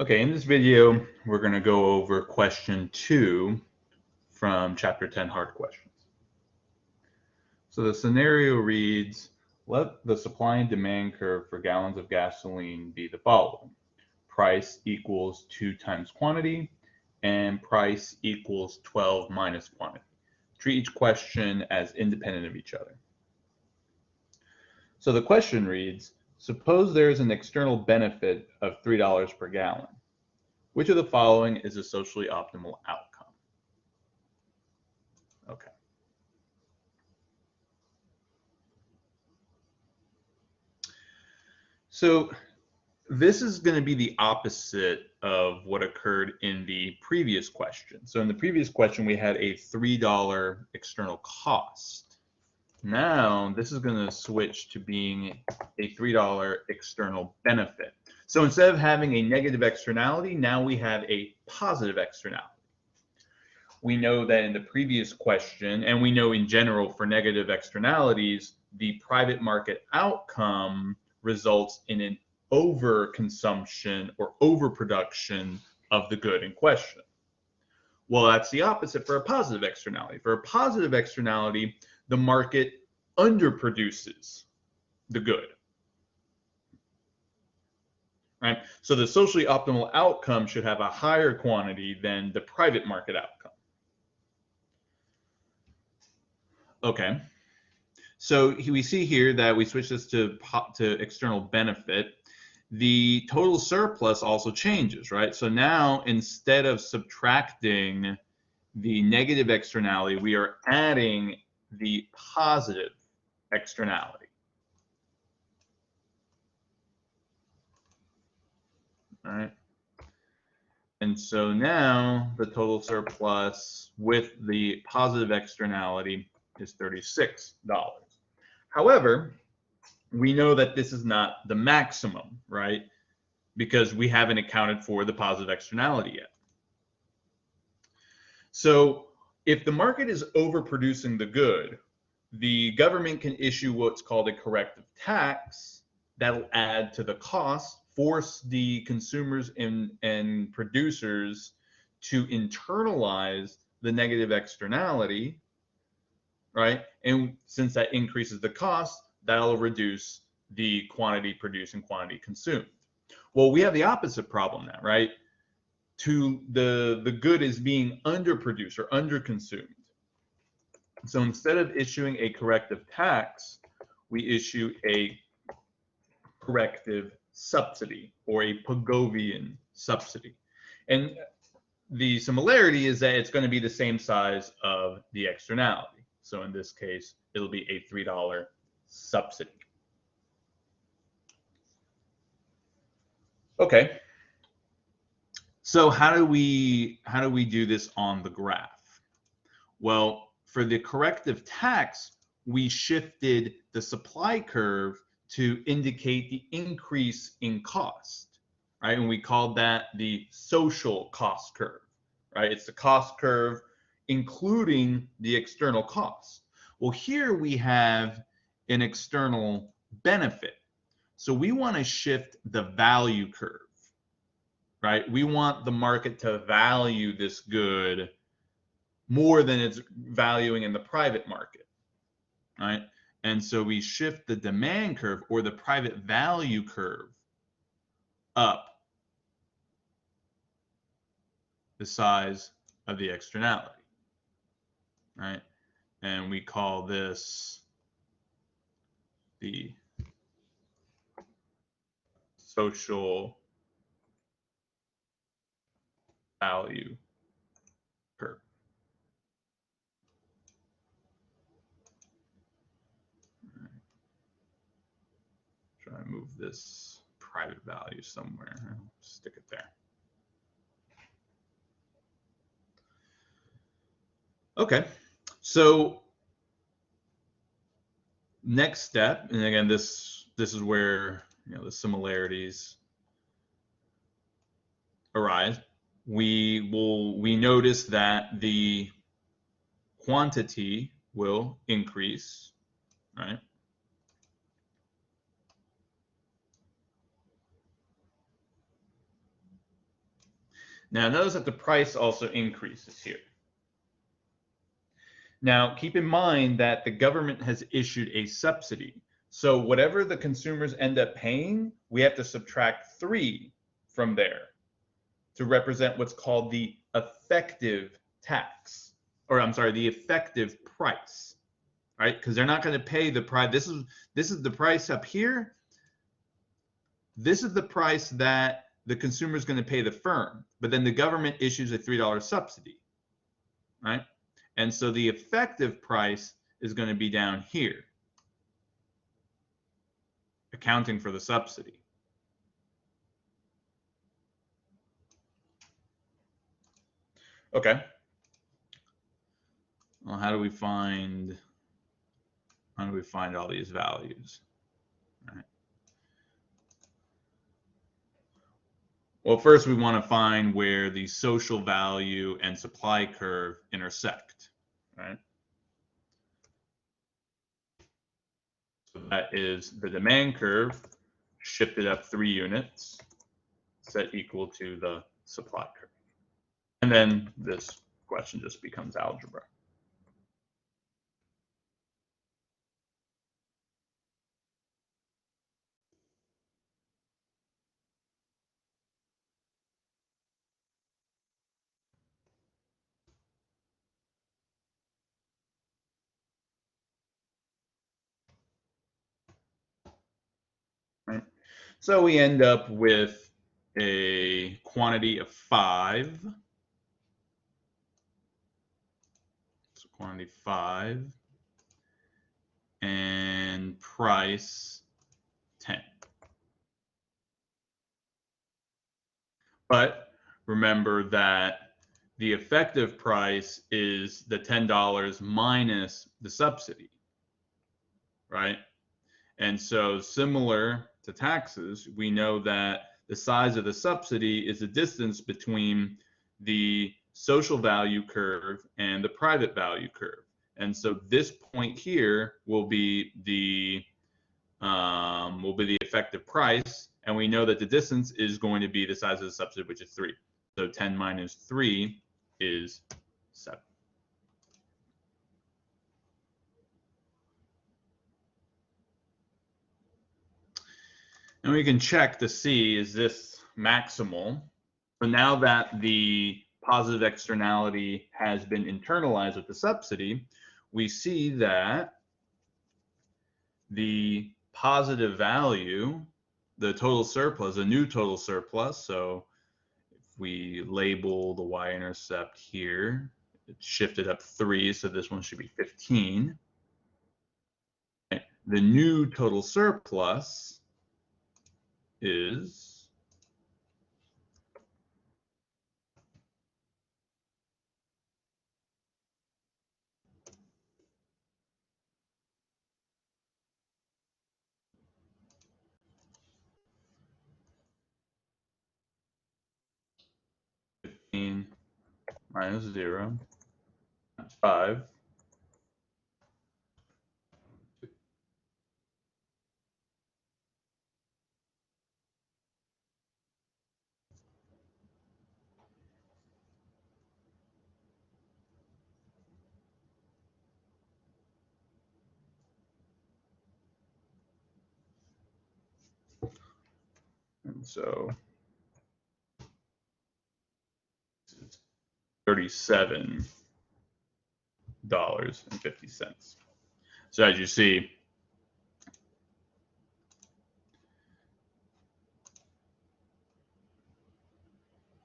Okay, in this video, we're going to go over question 2 from chapter 10, hard questions. So the scenario reads, let the supply and demand curve for gallons of gasoline be the following. Price equals 2 times quantity, and price equals 12 minus quantity. Treat each question as independent of each other. So the question reads, suppose there is an external benefit of $3 per gallon. Which of the following is a socially optimal outcome? Okay. So this is going to be the opposite of what occurred in the previous question. So in the previous question, we had a $3 external cost. Now this is going to switch to being a $3 external benefit. So instead of having a negative externality, now we have a positive externality. We know that in the previous question, and we know in general for negative externalities, the private market outcome results in an overconsumption or overproduction of the good in question. Well, that's the opposite for a positive externality. For a positive externality, the market underproduces the good. Right? So the socially optimal outcome should have a higher quantity than the private market outcome. Okay. So we see here that we switch this to external benefit. The total surplus also changes, right? So now instead of subtracting the negative externality, we are adding the positive externality. All right. And so now the total surplus with the positive externality is $36. However, we know that this is not the maximum, right? Because we haven't accounted for the positive externality yet. So if the market is overproducing the good, the government can issue what's called a corrective tax that'll add to the cost, force the consumers and producers to internalize the negative externality, right? And since that increases the cost, that'll reduce the quantity produced and quantity consumed. Well, we have the opposite problem now, right? The good is being underproduced or underconsumed. So instead of issuing a corrective tax, we issue a corrective subsidy or a Pigovian subsidy. And the similarity is that it's going to be the same size of the externality. So in this case, it'll be a $3 subsidy. Okay. So how do we do this on the graph? Well, for the corrective tax, we shifted the supply curve to indicate the increase in cost, right? And we called that the social cost curve, right? It's the cost curve including the external costs. Well, here we have an external benefit. So we want to shift the value curve, right? We want the market to value this good more than it's valuing in the private market, right? And so we shift the demand curve or the private value curve up the size of the externality, right? And we call this the social value curve. Right. Try to move this private value somewhere. I'll stick it there. Okay, so next step, and again, this is where the similarities arise. We notice that the quantity will increase, right? Now notice that the price also increases here. Now keep in mind that the government has issued a subsidy. So whatever the consumers end up paying, we have to subtract 3 from there to represent what's called the effective tax, or I'm sorry, the effective price, right? Because they're not going to pay the price. This is the price up here. This is the price that the consumer is going to pay the firm, but then the government issues a $3 subsidy, right? And so the effective price is going to be down here, accounting for the subsidy. Okay. Well, how do we find all these values? All right. Well, first we want to find where the social value and supply curve intersect, right? So that is the demand curve shifted up 3 units, set equal to the supply curve. And then this question just becomes algebra. Right? So we end up with a quantity of 5. So quantity 5 and price 10. But remember that the effective price is the $10 minus the subsidy, right? And so similar to taxes, we know that the size of the subsidy is the distance between the social value curve and the private value curve. And so this point here will be the effective price, and we know that the distance is going to be the size of the subsidy, which is 3. So 10 minus 3 is 7. And we can check to see, is this maximal? So now that the positive externality has been internalized with the subsidy, we see that the positive value, the total surplus, a new total surplus, so if we label the y-intercept here, it's shifted up 3, so this one should be 15. Okay. The new total surplus is 15 minus 0, 5. And so it's $37.50. So as you see,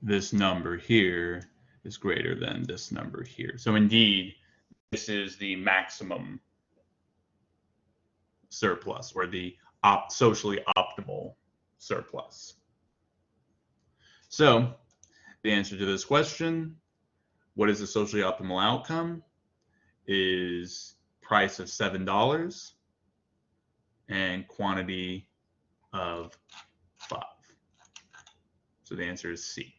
this number here is greater than this number here. So indeed, this is the maximum surplus, or the socially optimal surplus. So the answer to this question, what is the socially optimal outcome, is price of $7 and quantity of 5. So the answer is C.